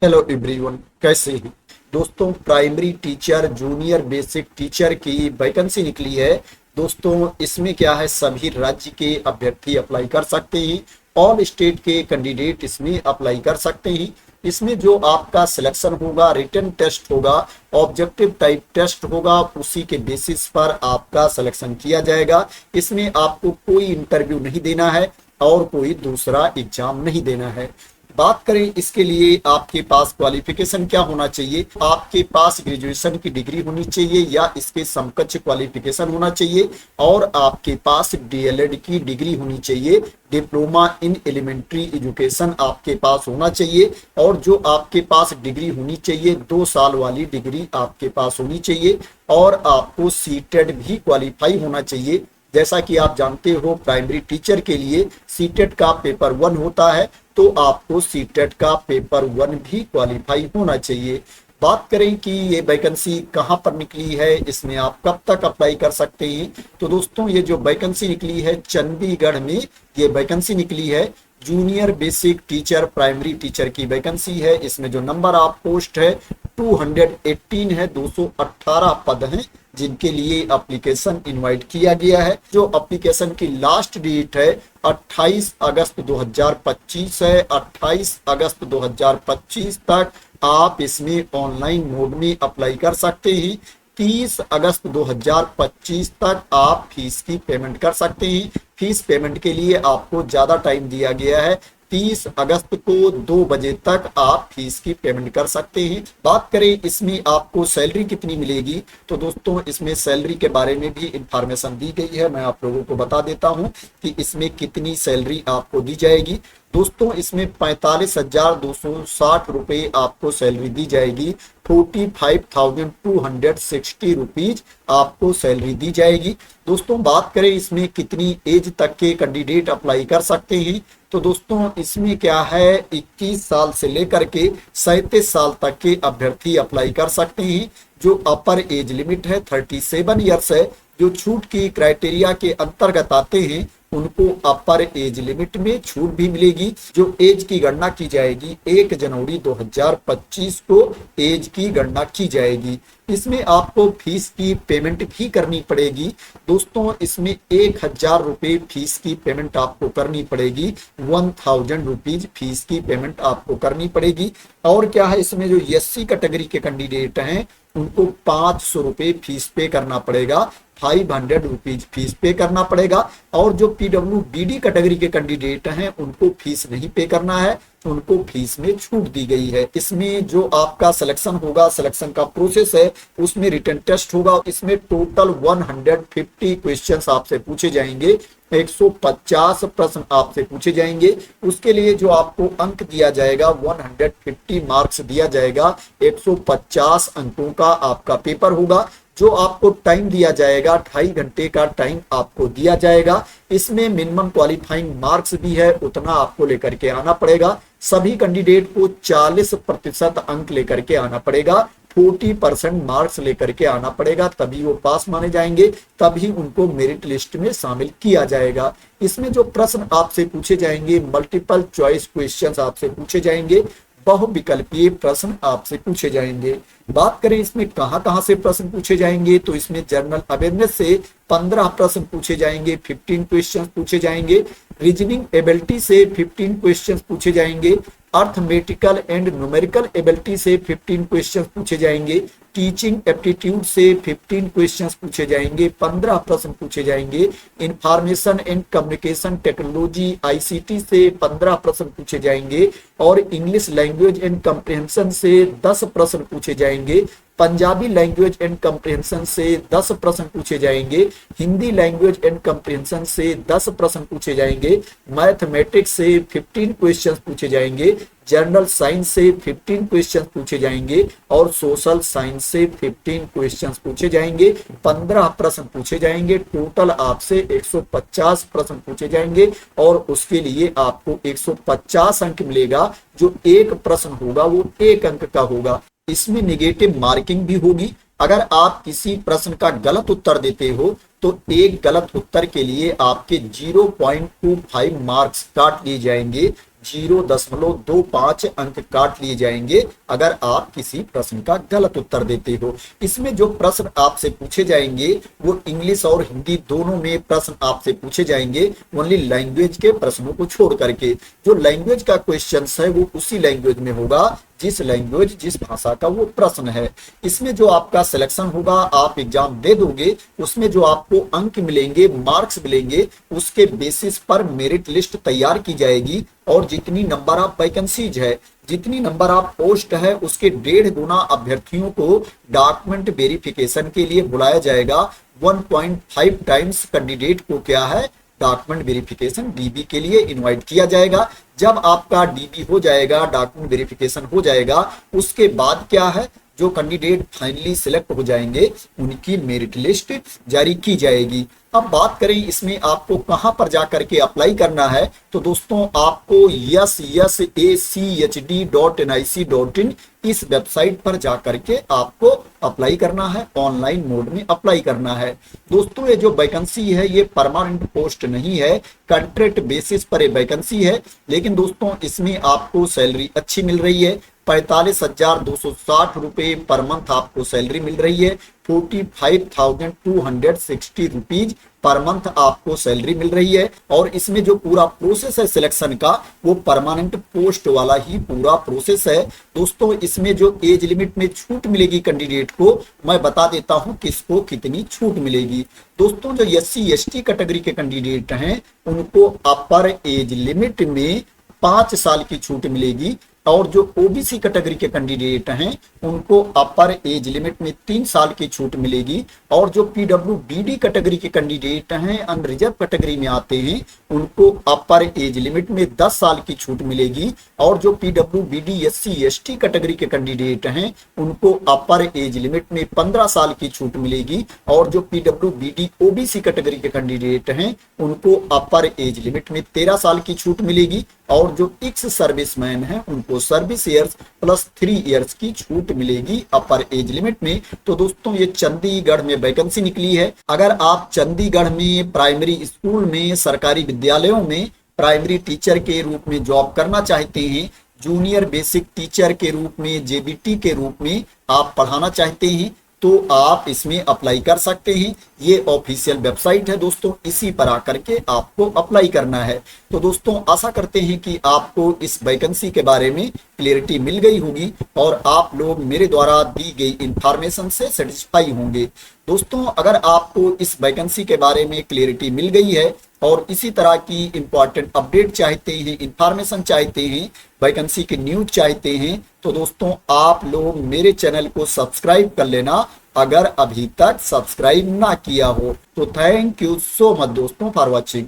Hello everyone, कैसे हैं दोस्तों। Primary teacher junior basic teacher की वैकेंसी निकली है दोस्तों। इसमें क्या है, सभी राज्य के अभ्यर्थी अप्लाई कर सकते हैं। ऑल स्टेट के कैंडिडेट इसमें अप्लाई कर सकते हैं। इसमें जो आपका सिलेक्शन होगा, रिटन टेस्ट होगा, ऑब्जेक्टिव टाइप टेस्ट होगा, उसी के बेसिस पर आपका सिलेक्शन किया जाएगा। इसमें आपको कोई इंटरव्यू नहीं देना है और कोई दूसरा एग्जाम नहीं देना है। बात करें इसके लिए आपके पास क्वालिफिकेशन क्या होना चाहिए। आपके पास ग्रेजुएशन की डिग्री होनी चाहिए या इसके समकक्ष क्वालिफिकेशन होना चाहिए, और आपके पास डीएलएड की डिग्री होनी चाहिए। डिप्लोमा इन एलिमेंट्री एजुकेशन आपके पास होना चाहिए, और जो आपके पास डिग्री होनी चाहिए 2 साल वाली डिग्री आपके पास होनी चाहिए, और आपको सीटेड भी क्वालिफाई होना चाहिए। जैसा कि आप जानते हो, प्राइमरी टीचर के लिए सीटेट का पेपर 1 होता है, तो आपको सीटेट का पेपर 1 भी क्वालिफाई होना चाहिए। बात करें कि ये वैकेंसी कहाँ पर निकली है, इसमें आप कब तक अप्लाई कर सकते हैं, तो दोस्तों ये जो वैकेंसी निकली है चंडीगढ़ में ये वैकेंसी निकली है। Junior basic teacher primary teacher की वैकेंसी है। इसमें जो नंबर ऑफ पोस्ट है 218 है, 218 पद हैं जिनके लिए एप्लीकेशन इनवाइट किया गया है। जो एप्लीकेशन की लास्ट डेट है 28 अगस्त 2025 है। 28 अगस्त 2025 तक आप इसमें ऑनलाइन मोड में अप्लाई कर सकते हैं। 30 अगस्त 2025 तक आप फीस की पेमेंट कर सकते हैं। फीस पेमेंट के लिए आपको ज्यादा टाइम दिया गया है। 30 अगस्त को 2 बजे तक आप फीस की पेमेंट कर सकते हैं। बात करें इसमें आपको सैलरी कितनी मिलेगी, तो दोस्तों इसमें सैलरी के बारे में भी इंफॉर्मेशन दी गई है। मैं आप लोगों को बता देता हूं कि इसमें कितनी सैलरी आपको दी जाएगी। दोस्तों इसमें 45,260 रुपए आपको सैलरी दी जाएगी। 45,260 रुपीज आपको सैलरी दी जाएगी। दोस्तों बात करें इसमें कितनी एज तक के कैंडिडेट अप्लाई कर सकते हैं, तो दोस्तों इसमें क्या है, 21 साल से लेकर के 37 साल तक के अभ्यर्थी अप्लाई कर सकते हैं। जो अपर एज लिमिट है 37 ईयर्स है। जो छूट की क्राइटेरिया के अंतर्गत आते हैं उनको अपर एज लिमिट में छूट भी मिलेगी। जो एज की गणना की जाएगी 1 जनवरी 2025 को एज की गणना की जाएगी। इसमें आपको फीस की पेमेंट भी करनी पड़ेगी। दोस्तों इसमें 1000 रुपए फीस की पेमेंट आपको करनी पड़ेगी। 1000 रुपीज फीस की पेमेंट आपको करनी पड़ेगी। और क्या है, इसमें जो एससी कैटेगरी के कैंडिडेट हैं उनको 500 रुपए फीस पे करना पड़ेगा। 500 रुपीज फीस पे करना पड़ेगा। और जो पीडब्ल्यूबीडी कैटेगरी के कैंडिडेट हैं उनको फीस नहीं पे करना है, उनको फीस में छूट दी गई है। इसमें जो आपका सिलेक्शन होगा, सिलेक्शन का प्रोसेस है, उसमें रिटन टेस्ट होगा। इसमें टोटल 150 क्वेश्चंस आपसे पूछे जाएंगे। 150 प्रश्न आपसे पूछे जाएंगे। उसके लिए जो आपको अंक दिया जाएगा 150 मार्क्स दिया जाएगा। 150 अंकों का आपका पेपर होगा। जो आपको टाइम दिया जाएगा 2.5 घंटे का टाइम आपको दिया जाएगा। इसमें मिनिमम क्वालिफाइंग मार्क्स भी है, उतना आपको लेकर के आना पड़ेगा। सभी कैंडिडेट को 40% अंक लेकर के आना पड़ेगा। 40% मार्क्स लेकर के आना पड़ेगा, तभी वो पास माने जाएंगे, तभी उनको मेरिट लिस्ट में शामिल किया जाएगा। इसमें जो प्रश्न आपसे पूछे जाएंगे, मल्टीपल चॉइस क्वेश्चंस आपसे पूछे जाएंगे, बहुविकल्पीय प्रश्न आपसे पूछे जाएंगे। बात करें इसमें कहां से प्रश्न पूछे जाएंगे, तो इसमें जनरल अवेयरनेस से 15 प्रश्न पूछे जाएंगे, 15 क्वेश्चन पूछे जाएंगे। रीजनिंग एबिलिटी से 15 क्वेश्चन पूछे जाएंगे। अर्थमेटिकल एंड न्यूमेरिकल एबिलिटी से 15 क्वेश्चन पूछे जाएंगे। टीचिंग एप्टीट्यूड से 15 क्वेश्चंस पूछे जाएंगे, 15 प्रश्न पूछे जाएंगे। Information and communication technology ICT से 15 प्रश्न पूछे जाएंगे। और इंग्लिश लैंग्वेज एंड कम्प्रिहेंशन से 10 प्रश्न पूछे जाएंगे। पंजाबी लैंग्वेज एंड कम्प्रिहेंशन से 10 प्रश्न पूछे जाएंगे। हिंदी लैंग्वेज एंड कम्प्रिहेंशन से 10 प्रश्न पूछे जाएंगे। मैथमेटिक्स से 15 क्वेश्चंस पूछे जाएंगे। जनरल साइंस से 15 क्वेश्चंस पूछे जाएंगे। और सोशल साइंस से 15 क्वेश्चंस पूछे जाएंगे। 15 प्रश्न पूछे जाएंगे। टोटल आपसे 150 प्रश्न पूछे जाएंगे, और उसके लिए आपको 150 अंक मिलेगा। जो एक प्रश्न होगा वो 1 अंक का होगा। इसमें निगेटिव मार्किंग भी होगी। अगर आप किसी प्रश्न का गलत उत्तर देते हो तो एक गलत उत्तर के लिए आपके 0.25 मार्क्स काट लिए जाएंगे। 0.25 अंक काट लिए जाएंगे अगर आप किसी प्रश्न का गलत उत्तर देते हो। इसमें जो प्रश्न आपसे पूछे जाएंगे वो इंग्लिश और हिंदी दोनों में प्रश्न आपसे पूछे जाएंगे, ओनली लैंग्वेज के प्रश्नों को छोड़ करके। जो लैंग्वेज का क्वेश्चन है वो उसी लैंग्वेज में होगा जिस भाषा का वो प्रश्न है। इसमें जो आपका सिलेक्शन होगा, आप एग्जाम दे दोगे, उसमें जो आपको अंक मिलेंगे, मार्क्स मिलेंगे, उसके बेसिस पर मेरिट लिस्ट तैयार की जाएगी और जितनी नंबर ऑफ वैकेंसीज है, जितनी नंबर ऑफ पोस्ट है, उसके 1.5 गुना अभ्यर्थियों को डॉक्यूमेंट वेरिफिकेशन के लिए बुलाया जाएगा। 1.5 टाइम्स कैंडिडेट को क्या है, डॉक्यूमेंट वेरिफिकेशन डीबी के लिए इनवाइट किया जाएगा। जब आपका डीबी हो जाएगा, डॉक्यूमेंट वेरिफिकेशन हो जाएगा, उसके बाद क्या है, जो कैंडिडेट फाइनली सिलेक्ट हो जाएंगे उनकी मेरिट लिस्ट जारी की जाएगी। अब बात करें इसमें आपको कहां पर जाकर के अप्लाई करना है, तो दोस्तों आपको yasachd.nic.in इस वेबसाइट पर जाकर के आपको अप्लाई करना है, ऑनलाइन मोड में अप्लाई करना है। दोस्तों ये जो वैकेंसी है ये परमानेंट पोस्ट नहीं है, कॉन्ट्रैक्ट बेसिस पर ये वैकेंसी है, लेकिन दोस्तों इसमें आपको सैलरी अच्छी मिल रही है। 45,260 रुपए पर मंथ आपको सैलरी मिल रही है। 45,260 रुपीज पर मंथ आपको सैलरी मिल रही है। और इसमें जो पूरा प्रोसेस है सिलेक्शन का वो परमानेंट पोस्ट वाला ही पूरा प्रोसेस है। दोस्तों इसमें जो एज लिमिट में छूट मिलेगी कैंडिडेट को, मैं बता देता हूं किसको कितनी छूट मिलेगी। दोस्तों जो SC/ST कैटेगरी के कैंडिडेट हैं उनको अपर एज लिमिट में 5 साल की छूट मिलेगी, और जो ओबीसी कैटेगरी के कैंडिडेट हैं उनको अपर एज लिमिट में 3 साल की छूट मिलेगी, और जो PWBD कैटेगरी के कैंडिडेट हैं, अनरिजर्व कैटेगरी में आते हैं, उनको अपर एज लिमिट में 10 साल की छूट मिलेगी, और जो PWBD SC/ST कैटेगरी के कैंडिडेट हैं उनको अपर एज लिमिट में 15 साल की छूट मिलेगी, और जो PWBD OBC कैटेगरी के कैंडिडेट हैं उनको अपर एज लिमिट में 13 साल की छूट मिलेगी, और जो एक्स सर्विसमैन हैं उनको सर्विस ईयर्स प्लस 3 इयर्स की छूट मिलेगी अपर एज लिमिट में। तो दोस्तों ये चंडीगढ़ में वैकेंसी निकली है। अगर आप चंडीगढ़ में प्राइमरी स्कूल में, सरकारी विद्यालयों में प्राइमरी टीचर के रूप में जॉब करना चाहते हैं, जूनियर बेसिक टीचर के रूप में, JBT के रूप में आप पढ़ाना चाहते हैं, तो आप इसमें अप्लाई कर सकते हैं। ये ऑफिशियल वेबसाइट है दोस्तों, इसी पर आकर के आपको अप्लाई करना है। तो दोस्तों आशा करते हैं कि आपको इस वैकेंसी के बारे में क्लियरिटी मिल गई होगी और आप लोग मेरे द्वारा दी गई इंफॉर्मेशन से सेटिस्फाई होंगे। दोस्तों अगर आपको इस वैकेंसी के बारे में क्लियरिटी मिल गई है और इसी तरह की इंपॉर्टेंट अपडेट चाहते हैं, इंफॉर्मेशन चाहते हैं, वैकेंसी की न्यूज चाहते हैं, तो दोस्तों आप लोग मेरे चैनल को सब्सक्राइब कर लेना अगर अभी तक सब्सक्राइब ना किया हो। तो थैंक यू सो मच दोस्तों फॉर वॉचिंग।